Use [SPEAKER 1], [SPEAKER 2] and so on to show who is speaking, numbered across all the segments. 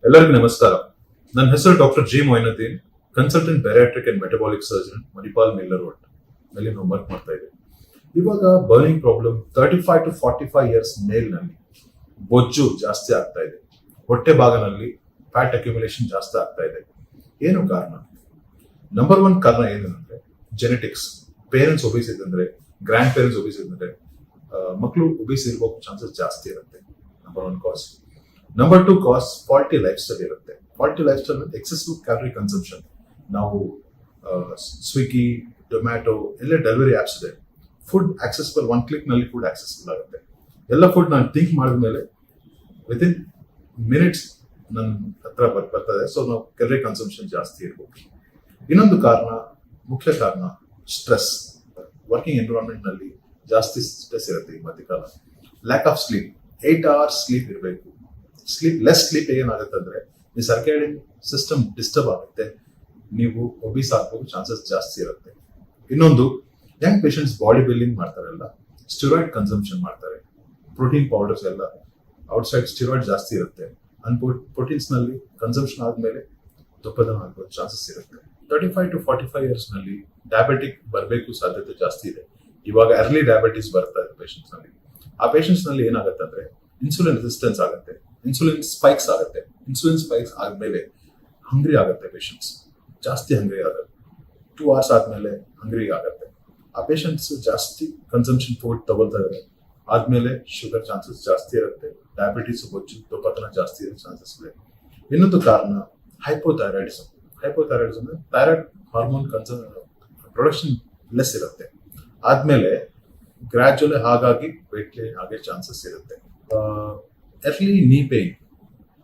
[SPEAKER 1] ಎಲ್ಲರಿಗೂ ನಮಸ್ಕಾರ. ನನ್ನ ಹೆಸರು doctor G Moinuddin, consultant bariatric and metabolic surgeon, Manipal Miller road ನಲ್ಲಿ ನಾವು ವರ್ಕ್ ಮಾಡ್ತಾ ಇದ್ದೀವಿ. ಇವಾಗ ಬರ್ನಿಂಗ್ ಪ್ರಾಬ್ಲಮ್ 35 to 45 ಇಯರ್ಸ್ ಮೇಲ್ನಲ್ಲಿ ಬೊಜ್ಜು ಜಾಸ್ತಿ ಆಗ್ತಾ ಇದೆ. ಹೊಟ್ಟೆ ಭಾಗನಲ್ಲಿ ಫ್ಯಾಟ್ ಅಕ್ಯುಮುಲೇಷನ್ ಜಾಸ್ತಿ ಆಗ್ತಾ ಇದೆ. ಏನು ಕಾರಣ? ನಂಬರ್ 1 ಕಾರಣ ಏನಂದ್ರೆ ಜೆನೆಟಿಕ್ಸ್. ಪೇರೆಂಟ್ಸ್ ಒಬೇಸ್ ಇದ್ದಂದ್ರೆ, ಗ್ರ್ಯಾಂಡ್ ಪೇರೆಂಟ್ಸ್ ಒಬೇಸ್ ಇದ್ದಂದ್ರೆ ಮಕ್ಕಳು ಒಬೇಸ್ ಇರುವ ಚಾನ್ಸಸ್ ಜಾಸ್ತಿ ಇರುತ್ತೆ. Number 1 cause. Number 2 cause faulty lifestyle ಇರುತ್ತೆ. Faulty lifestyle excessive calorie consumption. ನಾವು ಸ್ವಿಗ್ಗಿ, ಟೊಮ್ಯಾಟೊ ಎಲ್ಲ ಡೆಲಿವರಿ ಆಪ್ಸ್ ಇದೆ. ಫುಡ್ ಆಕ್ಸೆಸಿಬಲ್, 1 ಕ್ಲಿಕ್ ನಲ್ಲಿ ಫುಡ್ ಆಕ್ಸೆಸಿಬಲ್ ಆಗುತ್ತೆ. ಎಲ್ಲ ಫುಡ್ ನಾನು ಥಿಂಕ್ ಮಾಡಿದ ಮೇಲೆ ವಿತಿನ್ ಮಿನಿಟ್ಸ್ ನನ್ನ ಹತ್ರ ಬರ್ತದೆ. ಸೊ ನಾವು ಕ್ಯಾಲರಿ ಕನ್ಸಂಪ್ಷನ್ ಜಾಸ್ತಿ ಇರ್ಬೋದು. ಇನ್ನೊಂದು ಕಾರಣ, ಮುಖ್ಯ ಕಾರಣ ಸ್ಟ್ರೆಸ್. ವರ್ಕಿಂಗ್ ಎನ್ವಿರಾನ್ಮೆಂಟ್ ನಲ್ಲಿ ಜಾಸ್ತಿ ಸ್ಟ್ರೆಸ್ ಇರುತ್ತೆ ಈ ಮಧ್ಯಕಾಲ. Lack of sleep. 8 hours sleep ಇರಬೇಕು. ಲೆಸ್ ಸ್ಲೀಪ್ ಏನಾಗುತ್ತೆ ಅಂದ್ರೆ ಈ ಸರ್ಕ್ಯಾಡಿಯನ್ ಸಿಸ್ಟಮ್ ಡಿಸ್ಟರ್ಬ್ ಆಗುತ್ತೆ, ನೀವು ಒಬಿಸ್ ಆಗಬಹುದು ಚಾನ್ಸಸ್ ಜಾಸ್ತಿ ಇರುತ್ತೆ. ಇನ್ನೊಂದು, ಯಂಗ್ ಪೇಷಂಟ್ಸ್ ಬಾಡಿ ಬಿಲ್ಡಿಂಗ್ ಮಾಡ್ತಾರಲ್ಲ, ಸ್ಟಿರಾಯ್ಡ್ ಕನ್ಸಂಪ್ಷನ್ ಮಾಡ್ತಾರೆ. ಪ್ರೋಟೀನ್ ಪೌಡರ್ಸ್ ಎಲ್ಲ ಔಟ್ಸೈಡ್ ಸ್ಟಿರಾಯ್ಡ್ ಜಾಸ್ತಿ ಇರುತ್ತೆ. ಪ್ರೋಟೀನ್ಸ್ ನಲ್ಲಿ ಕನ್ಸಂಪ್ಷನ್ ಆದ್ಮೇಲೆ ದಪ್ಪದನ ಆಗೋ ಚಾನ್ಸಸ್ ಇರುತ್ತೆ. 35 to 45 ಇಯರ್ಸ್ ನಲ್ಲಿ ಡಯಾಬಿಟಿಕ್ ಬರಬೇಕು ಸಾಧ್ಯತೆ ಜಾಸ್ತಿ ಇದೆ. ಇವಾಗ ಅರ್ಲಿ ಡಯಾಬಿಟಿಸ್ ಬರ್ತಾ ಇದೆ ಪೇಷಂಟ್ಸ್ ನಲ್ಲಿ. ಆ ಪೇಷಂಟ್ಸ್ ನಲ್ಲಿ ಏನಾಗುತ್ತೆ ಅಂದ್ರೆ ಇನ್ಸುಲಿನ್ ರೆಸಿಸ್ಟೆನ್ಸ್ ಆಗುತ್ತೆ, ಇನ್ಸುಲಿನ್ ಸ್ಪೈಕ್ಸ್ ಆಗುತ್ತೆ. ಇನ್ಸುಲಿನ್ ಸ್ಪೈಕ್ಸ್ ಆದ್ಮೇಲೆ ಹಂಗ್ರಿ ಆಗುತ್ತೆ ಪೇಷಂಟ್ಸ್, ಜಾಸ್ತಿ ಹಂಗ್ರಿ ಆಗುತ್ತೆ. 2 hours ಆದ್ಮೇಲೆ ಹಂಗ್ರಿ ಆಗುತ್ತೆ. ಆ ಪೇಷಂಟ್ಸ್ ಜಾಸ್ತಿ ಕನ್ಸಂಪ್ಷನ್ ಫುಡ್ ತಗೊಳ್ತಾ ಇದ್ದಾರೆ. ಆದ್ಮೇಲೆ ಶುಗರ್ ಚಾನ್ಸಸ್ ಜಾಸ್ತಿ ಇರುತ್ತೆ. ಡಯಾಬಿಟಿಸ್, ಬೊಜ್ಜು, ದಪ್ಪತನ ಜಾಸ್ತಿ ಇರೋ ಚಾನ್ಸಸ್ ಇದೆ. ಇನ್ನೊಂದು ಕಾರಣ hypothyroidism. Hypothyroidism thyroid hormone production less ಇರುತ್ತೆ. ಆದ್ಮೇಲೆ ಗ್ರಾಜುವಲಿ ಹಾಗಾಗಿ ವೇಟ್ ಗೇನ್ ಆಗೋ ಚಾನ್ಸಸ್ ಇರುತ್ತೆ. Early knee pain.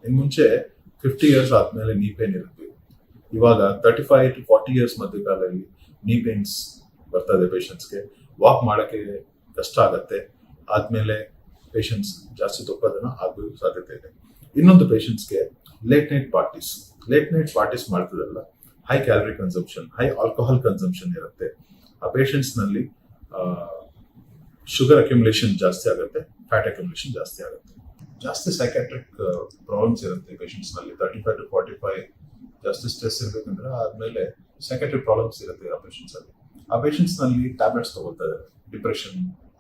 [SPEAKER 1] ಇನ್ ಮುಂಚೆ 50 ಇಯರ್ಸ್ ಆದ್ಮೇಲೆ ನೀ ಪೇನ್ ಇರುತ್ತೆ. ಇವಾಗ 35 to 40 ಇಯರ್ಸ್ ಮಧ್ಯಕಾಲದಲ್ಲಿ ನೀ ಪೇನ್ಸ್ ಬರ್ತದೆ ಪೇಷಂಟ್ಸ್ಗೆ. ವಾಕ್ ಮಾಡೋಕ್ಕೆ ಕಷ್ಟ ಆಗುತ್ತೆ. ಆದ್ಮೇಲೆ ಪೇಷಂಟ್ಸ್ ಜಾಸ್ತಿ ದಪ್ಪದನ ಆಗೋ ಸಾಧ್ಯತೆ ಇದೆ. ಇನ್ನೊಂದು ಪೇಷಂಟ್ಸ್ಗೆ ಲೇಟ್ ನೈಟ್ ಪಾರ್ಟೀಸ್ ಮಾಡ್ತದಲ್ಲ, high calorie consumption, high alcohol consumption ಇರುತ್ತೆ. ಆ ಪೇಷಂಟ್ಸ್ ನಲ್ಲಿ ಶುಗರ್ ಅಕ್ಯುಮುಲೇಷನ್ ಜಾಸ್ತಿ ಆಗುತ್ತೆ, ಫ್ಯಾಟ್ ಅಕ್ಯುಮುಲೇಷನ್ ಜಾಸ್ತಿ ಆಗುತ್ತೆ. ಜಾಸ್ತಿ ಸೈಕ್ಯಾಟ್ರಿಕ್ ಪ್ರಾಬ್ಲಮ್ಸ್ ಇರುತ್ತೆ ಪೇಷಂಟ್ಸ್ ನಲ್ಲಿ. 35 to 45 ಜಾಸ್ತಿ ಸ್ಟ್ರೆಸ್ ಇರ್ಬೇಕಂದ್ರೆ ಆದ್ಮೇಲೆ ಸೈಕ್ಯಾಟ್ರಿಕ್ ಪ್ರಾಬ್ಲಮ್ಸ್ ಇರುತ್ತೆ ಆ ಪೇಷಂಟ್ಸ್ ಅಲ್ಲಿ. ಆ ಪೇಷಂಟ್ಸ್ ನಲ್ಲಿ ಟ್ಯಾಬ್ಲೆಟ್ಸ್ ತಗೋತಾ ಇದ್ದಾರೆ. ಡಿಪ್ರೆಷನ್,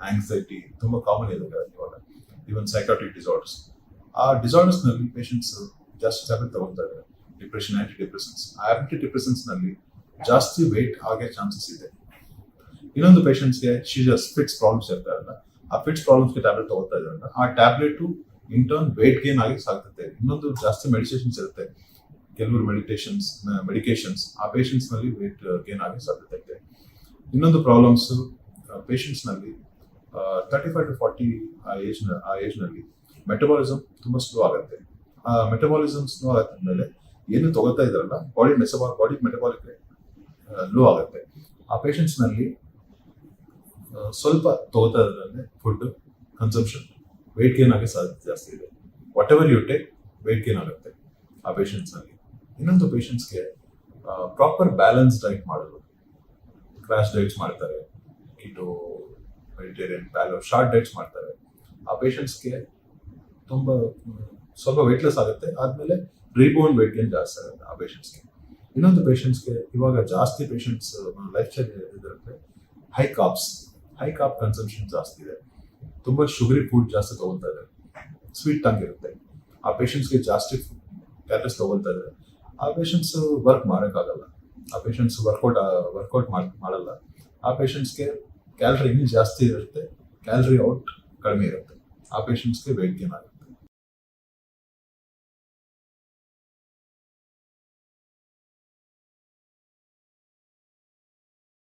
[SPEAKER 1] ಆಂಗ್ಸೈಟಿ ತುಂಬಾ ಕಾಮನ್ ಇದೆ ಇವಾಗ. Even psychiatric disorders. ಆ ಡಿಸಾರ್ಡರ್ಸ್ ನಲ್ಲಿ ಪೇಷಂಟ್ಸ್ ಜಾಸ್ತಿ ಟ್ಯಾಬ್ಲೆಟ್ ತಗೋತಾ ಇದ್ದಾರೆ. ಡಿಪ್ರೆಷನ್, ಆಂಟಿ ಡಿಪ್ರೆಸನ್ಸ್ ನಲ್ಲಿ ಜಾಸ್ತಿ ವೇಟ್ ಆಗೋ ಚಾನ್ಸಸ್ ಇದೆ. ಇನ್ನೊಂದು ಪೇಷಂಟ್ಸ್ಗೆ ಶೀಜರ್ಸ್, ಫಿಟ್ಸ್ ಪ್ರಾಬ್ಲಮ್ಸ್ ಇರ್ತಾರಲ್ಲ, ಆ ಫಿಟ್ಸ್ ಪ್ರಾಬ್ಲಮ್ಸ್ಗೆ ಟ್ಯಾಬ್ಲೆಟ್ ತಗೋತಾ ಇದ್ದಾರೆ. ಆ ಟ್ಯಾಬ್ಲೆಟ್ ಇಂಟರ್ನ್ ವೇಟ್ ಗೇನ್ ಆಗಿ ಸಾಗುತ್ತೆ. ಇನ್ನೊಂದು ಜಾಸ್ತಿ ಮೆಡಿಕೇಶನ್ಸ್ ಇರುತ್ತೆ, ಕೆಲವರು ಮೆಡಿಕೇಶನ್ಸ್ ಆ ಪೇಷಂಟ್ಸ್ ನಲ್ಲಿ ವೇಟ್ ಗೇನ್ ಆಗಿ ಸಾಧ್ಯತೆ ಇದೆ. ಇನ್ನೊಂದು ಪ್ರಾಬ್ಲಮ್ಸ್ ಪೇಷಂಟ್ಸ್ ನಲ್ಲಿ 35 to 40 ಆ ಏಜ್ ನಲ್ಲಿ ಮೆಟಬಾಲಿಸಮ್ ತುಂಬಾ ಸ್ಲೋ ಆಗುತ್ತೆ. ಆ ಮೆಟಬಾಲಿಸಮ್ ಸ್ಲೋ ಆದ್ಮೇಲೆ ಏನು ತಗೋತಾ ಇದಾರಲ್ಲ, ಬಾಡಿ ಮೆಟಬಾಲಿಕ್ ಲೋ ಆಗುತ್ತೆ. ಆ ಪೇಷಂಟ್ಸ್ ನಲ್ಲಿ ಸ್ವಲ್ಪ ತಗೋತಾ ಇದ್ರೆ ಫುಡ್ ಕನ್ಸಂಪ್ಷನ್ ವೇಟ್ ಗೇನ್ ಆಗಿ ಸಾಧ್ಯತೆ ಜಾಸ್ತಿ ಇದೆ. Whatever you take weight gain ಆಗುತ್ತೆ ಆ ಪೇಷಂಟ್ಸ್ ನಲ್ಲಿ. ಇನ್ನೊಂದು ಪೇಷಂಟ್ಸ್ಗೆ ಪ್ರಾಪರ್ ಬ್ಯಾಲೆನ್ಸ್ ಡೈಟ್ ಮಾಡೋದು. ಕ್ರಾಶ್ ಡೈಟ್ಸ್ ಮಾಡ್ತಾರೆ, ಕೀಟೋ, ವೆಜಿಟೇರಿಯನ್, ಪ್ಯಾಲೋ, ಶಾರ್ಟ್ ಡೈಟ್ಸ್ ಮಾಡ್ತಾರೆ. ಆ ಪೇಷಂಟ್ಸ್ಗೆ ಸ್ವಲ್ಪ ವೇಟ್ಲೆಸ್ ಆಗುತ್ತೆ. ಆದ್ಮೇಲೆ ರೀಬೋರ್ನ್ ವೇಟ್ ಗೇನ್ ಜಾಸ್ತಿ ಆಗುತ್ತೆ ಆ ಪೇಷಂಟ್ಸ್ಗೆ. ಇನ್ನೊಂದು ಪೇಷಂಟ್ಸ್ಗೆ ಇವಾಗ ಜಾಸ್ತಿ ಪೇಷಂಟ್ಸ್ ಲೈಫ್ ಸ್ಟೈಲ್ ಇರುತ್ತೆ, ಹೈ ಕಾರ್ಬ್ ಕನ್ಸಂಪ್ಷನ್ ಜಾಸ್ತಿ ಇದೆ. ತುಂಬಾ ಶುಗರಿ ಫುಡ್ ಜಾಸ್ತಿ ತಗೊಳ್ತಾ ಇದ್ದಾರೆ, ಸ್ವೀಟ್ ಟಂಗ್ ಇರುತ್ತೆ. ಆ ಪೇಷಂಟ್ಸ್ಗೆ ಜಾಸ್ತಿ ಕ್ಯಾಲರೀಸ್ ತಗೊಳ್ತಾ ಇದ್ದಾರೆ. ಆ ಪೇಷಂಟ್ಸ್ ವರ್ಕ್ ಮಾಡೋಕ್ಕಾಗಲ್ಲ. ಆ ಪೇಷಂಟ್ಸ್ ವರ್ಕೌಟ್ ಮಾಡಲ್ಲ. ಆ ಪೇಷಂಟ್ಸ್ಗೆ ಕ್ಯಾಲರಿ ಇನ್ ಜಾಸ್ತಿ ಇರುತ್ತೆ, ಕ್ಯಾಲರಿ ಔಟ್ ಕಡಿಮೆ ಇರುತ್ತೆ. ಆ ಪೇಷಂಟ್ಸ್ಗೆ ವೇಟ್ ಗೇನ್ ಆಗುತ್ತೆ.